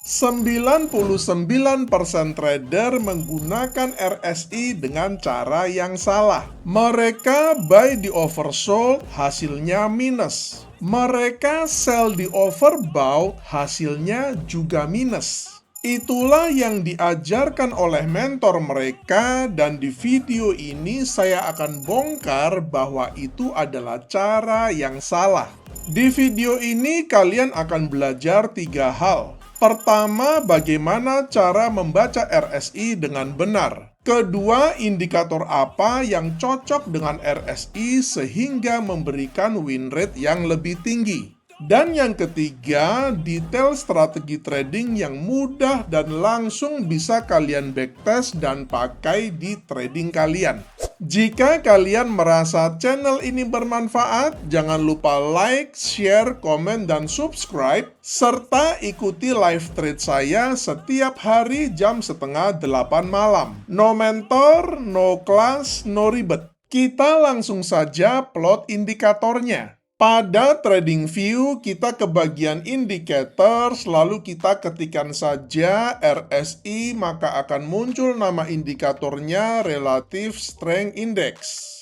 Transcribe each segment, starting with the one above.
99% trader menggunakan RSI dengan cara yang salah. Mereka buy di oversold, hasilnya minus. Mereka sell di overbought, hasilnya juga minus. Itulah yang diajarkan oleh mentor mereka, dan di video ini saya akan bongkar bahwa itu adalah cara yang salah. Di video ini kalian akan belajar 3 hal. Pertama, bagaimana cara membaca RSI dengan benar. Kedua, indikator apa yang cocok dengan RSI sehingga memberikan win rate yang lebih tinggi. Dan yang ketiga, detail strategi trading yang mudah dan langsung bisa kalian backtest dan pakai di trading kalian. Jika kalian merasa channel ini bermanfaat, jangan lupa like, share, komen, dan subscribe, serta ikuti live trade saya setiap hari jam setengah 8 malam. No mentor, no class, no ribet. Kita langsung saja plot indikatornya. Pada TradingView, kita ke bagian indicators, lalu kita ketikkan saja RSI, maka akan muncul nama indikatornya Relative Strength Index.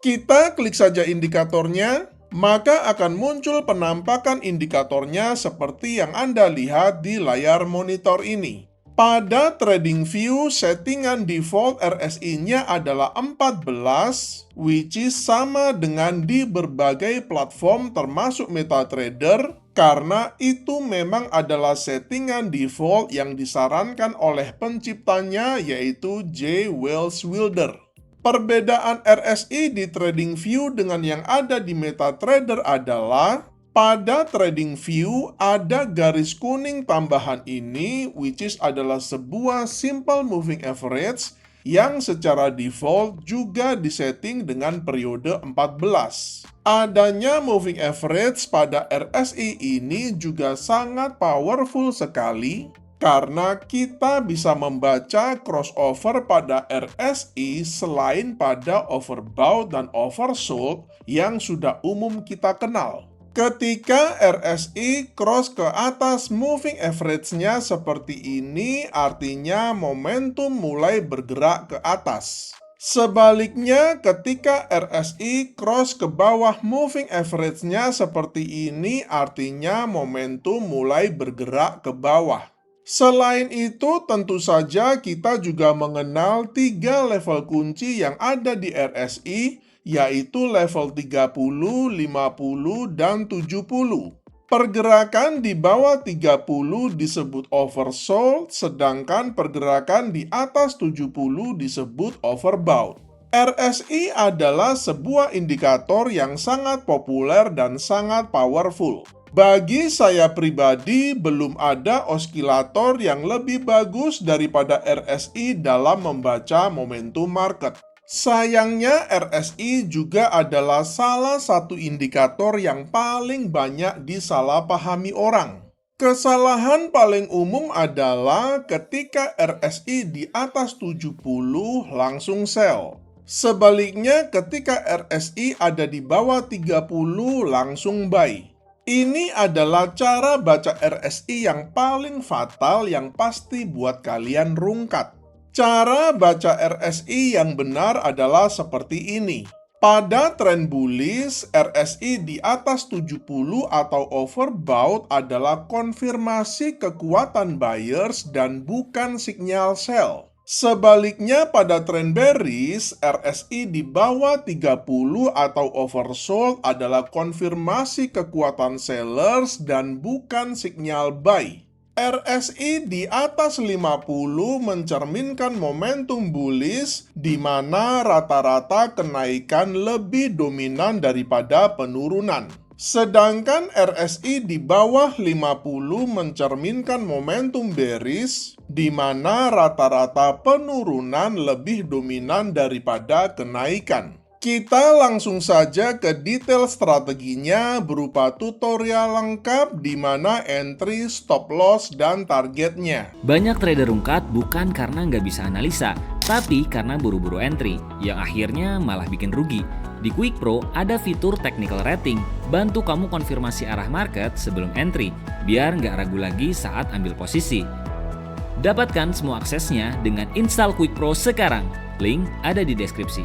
Kita klik saja indikatornya, maka akan muncul penampakan indikatornya seperti yang Anda lihat di layar monitor ini. Pada TradingView, settingan default RSI-nya adalah 14, which is sama dengan di berbagai platform termasuk MetaTrader, karena itu memang adalah settingan default yang disarankan oleh penciptanya, yaitu J. Wells Wilder. Perbedaan RSI di TradingView dengan yang ada di MetaTrader adalah pada TradingView ada garis kuning tambahan ini, which is adalah sebuah simple moving average yang secara default juga disetting dengan periode 14. Adanya moving average pada RSI ini juga sangat powerful sekali, karena kita bisa membaca crossover pada RSI selain pada overbought dan oversold yang sudah umum kita kenal. Ketika RSI cross ke atas moving average-nya seperti ini, artinya momentum mulai bergerak ke atas. Sebaliknya, ketika RSI cross ke bawah moving average-nya seperti ini, artinya momentum mulai bergerak ke bawah. Selain itu, tentu saja kita juga mengenal 3 level kunci yang ada di RSI, yaitu level 30, 50, dan 70. Pergerakan di bawah 30 disebut oversold, sedangkan pergerakan di atas 70 disebut overbought. RSI adalah sebuah indikator yang sangat populer dan sangat powerful. Bagi saya pribadi, belum ada oskilator yang lebih bagus daripada RSI dalam membaca momentum market. Sayangnya, RSI juga adalah salah satu indikator yang paling banyak disalahpahami orang. Kesalahan paling umum adalah ketika RSI di atas 70 langsung sell. Sebaliknya, ketika RSI ada di bawah 30 langsung buy. Ini adalah cara baca RSI yang paling fatal yang pasti buat kalian rungkat. Cara baca RSI yang benar adalah seperti ini. Pada tren bullish, RSI di atas 70 atau overbought adalah konfirmasi kekuatan buyers dan bukan sinyal sell. Sebaliknya pada tren bearish, RSI di bawah 30 atau oversold adalah konfirmasi kekuatan sellers dan bukan sinyal buy. RSI di atas 50 mencerminkan momentum bullish di mana rata-rata kenaikan lebih dominan daripada penurunan. Sedangkan RSI di bawah 50 mencerminkan momentum bearish di mana rata-rata penurunan lebih dominan daripada kenaikan. Kita langsung saja ke detail strateginya berupa tutorial lengkap di mana entry, stop loss, dan targetnya. Banyak trader rungkat bukan karena nggak bisa analisa, tapi karena buru-buru entry, yang akhirnya malah bikin rugi. Di Quick Pro ada fitur technical rating, bantu kamu konfirmasi arah market sebelum entry, biar nggak ragu lagi saat ambil posisi. Dapatkan semua aksesnya dengan install Quick Pro sekarang. Link ada di deskripsi.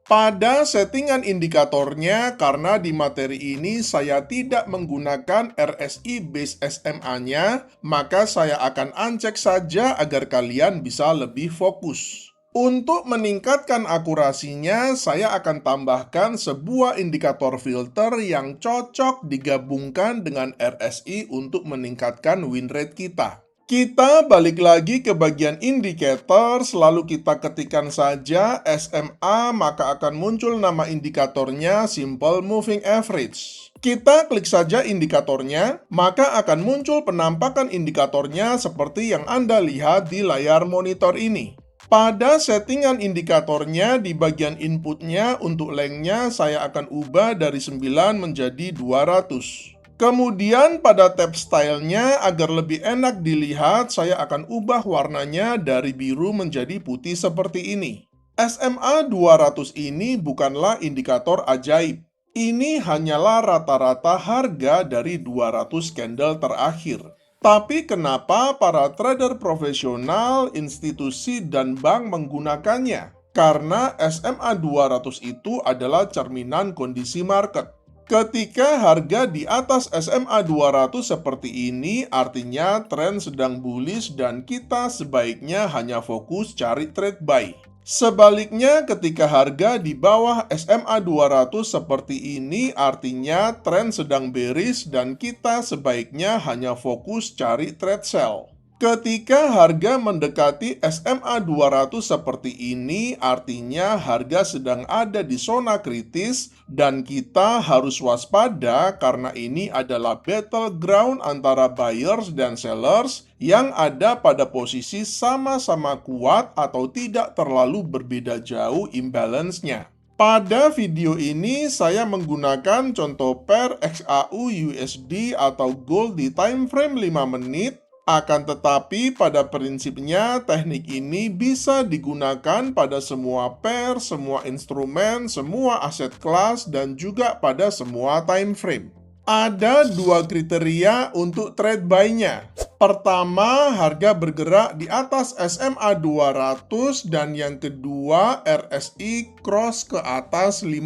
Pada settingan indikatornya, karena di materi ini saya tidak menggunakan RSI base SMA-nya, maka saya akan uncheck saja agar kalian bisa lebih fokus. Untuk meningkatkan akurasinya, saya akan tambahkan sebuah indikator filter yang cocok digabungkan dengan RSI untuk meningkatkan win rate kita. Kita balik lagi ke bagian indikator, selalu kita ketikkan saja SMA, maka akan muncul nama indikatornya Simple Moving Average. Kita klik saja indikatornya, maka akan muncul penampakan indikatornya seperti yang Anda lihat di layar monitor ini. Pada settingan indikatornya, di bagian inputnya untuk lengthnya saya akan ubah dari 9 menjadi 200. Kemudian pada tab stylenya, agar lebih enak dilihat, saya akan ubah warnanya dari biru menjadi putih seperti ini. SMA 200 ini bukanlah indikator ajaib. Ini hanyalah rata-rata harga dari 200 candle terakhir. Tapi kenapa para trader profesional, institusi, dan bank menggunakannya? Karena SMA 200 itu adalah cerminan kondisi market. Ketika harga di atas SMA 200 seperti ini, artinya tren sedang bullish dan kita sebaiknya hanya fokus cari trade buy. Sebaliknya, ketika harga di bawah SMA 200 seperti ini, artinya tren sedang bearish dan kita sebaiknya hanya fokus cari trade sell. Ketika harga mendekati SMA 200 seperti ini, artinya harga sedang ada di zona kritis dan kita harus waspada karena ini adalah battleground antara buyers dan sellers yang ada pada posisi sama-sama kuat atau tidak terlalu berbeda jauh imbalance-nya. Pada video ini, saya menggunakan contoh pair XAU USD atau gold di time frame 5 menit. Akan tetapi pada prinsipnya teknik ini bisa digunakan pada semua pair, semua instrumen, semua aset kelas, dan juga pada semua time frame. Ada dua kriteria untuk trade buy-nya. Pertama, harga bergerak di atas SMA 200 dan yang kedua RSI cross ke atas 50.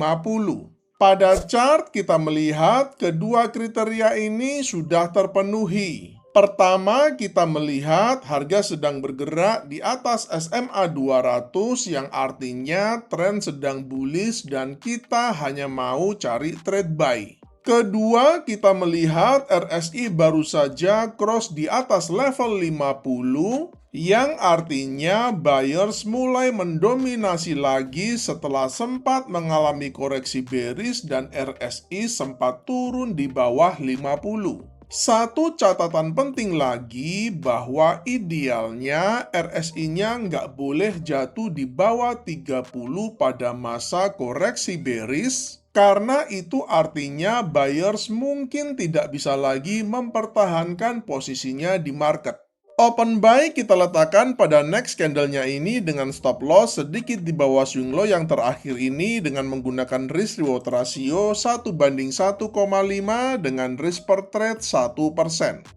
Pada chart kita melihat kedua kriteria ini sudah terpenuhi. Pertama, kita melihat harga sedang bergerak di atas SMA 200 yang artinya tren sedang bullish dan kita hanya mau cari trade buy. Kedua, kita melihat RSI baru saja cross di atas level 50 yang artinya buyers mulai mendominasi lagi setelah sempat mengalami koreksi bearish dan RSI sempat turun di bawah 50. Satu catatan penting lagi bahwa idealnya RSI-nya nggak boleh jatuh di bawah 30 pada masa koreksi bearish, karena itu artinya buyers mungkin tidak bisa lagi mempertahankan posisinya di market. Open buy kita letakkan pada next candle-nya ini dengan stop loss sedikit di bawah swing low yang terakhir ini dengan menggunakan risk reward ratio 1:1,5 dengan risk per trade 1%.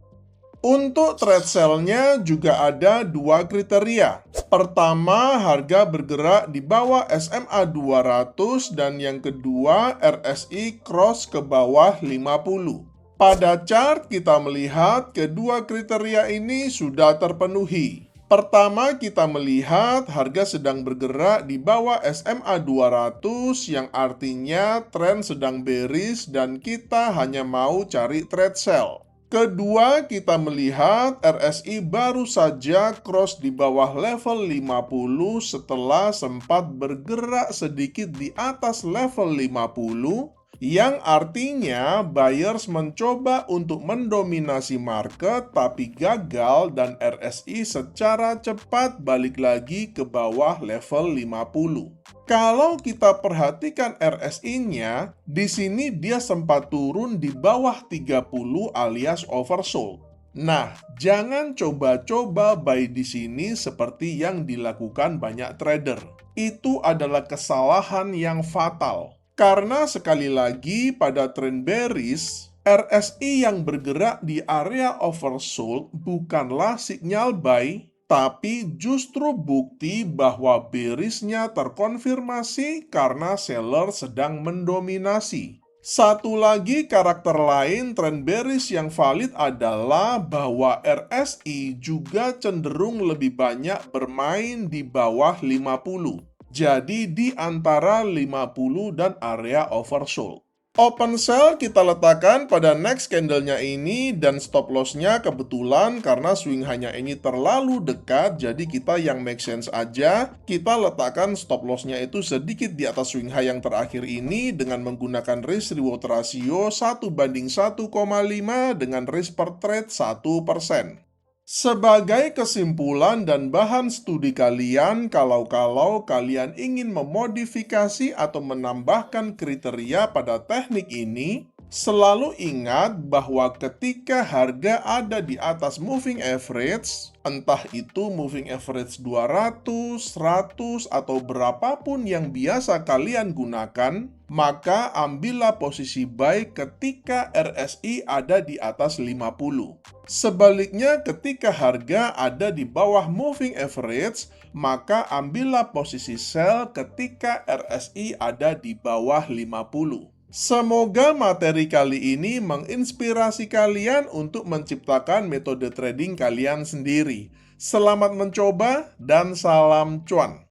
Untuk trade sell-nya juga ada dua kriteria. Pertama, harga bergerak di bawah SMA 200 dan yang kedua RSI cross ke bawah 50. Pada chart kita melihat kedua kriteria ini sudah terpenuhi. Pertama, kita melihat harga sedang bergerak di bawah SMA 200 yang artinya tren sedang bearish dan kita hanya mau cari trade sell. Kedua, kita melihat RSI baru saja cross di bawah level 50 setelah sempat bergerak sedikit di atas level 50, yang artinya buyers mencoba untuk mendominasi market tapi gagal dan RSI secara cepat balik lagi ke bawah level 50. Kalau kita perhatikan RSI-nya, di sini dia sempat turun di bawah 30 alias oversold. Nah, jangan coba-coba buy di sini seperti yang dilakukan banyak trader. Itu adalah kesalahan yang fatal. Karena sekali lagi pada tren bearish, RSI yang bergerak di area oversold bukanlah sinyal buy, tapi justru bukti bahwa bearishnya terkonfirmasi karena seller sedang mendominasi. Satu lagi karakter lain trend bearish yang valid adalah bahwa RSI juga cenderung lebih banyak bermain di bawah 50. Jadi di antara 50 dan area oversold. Open sell kita letakkan pada next candle-nya ini dan stop loss-nya kebetulan karena swing high-nya ini terlalu dekat, jadi kita yang make sense aja, kita letakkan stop loss-nya itu sedikit di atas swing high yang terakhir ini dengan menggunakan risk reward ratio 1:1,5 dengan risk per trade 1%. Sebagai kesimpulan dan bahan studi kalian, kalau kalian ingin memodifikasi atau menambahkan kriteria pada teknik ini, selalu ingat bahwa ketika harga ada di atas moving average, entah itu moving average 200, 100, atau berapapun yang biasa kalian gunakan, maka ambillah posisi buy ketika RSI ada di atas 50. Sebaliknya, ketika harga ada di bawah moving average, maka ambillah posisi sell ketika RSI ada di bawah 50. Semoga materi kali ini menginspirasi kalian untuk menciptakan metode trading kalian sendiri. Selamat mencoba dan salam cuan!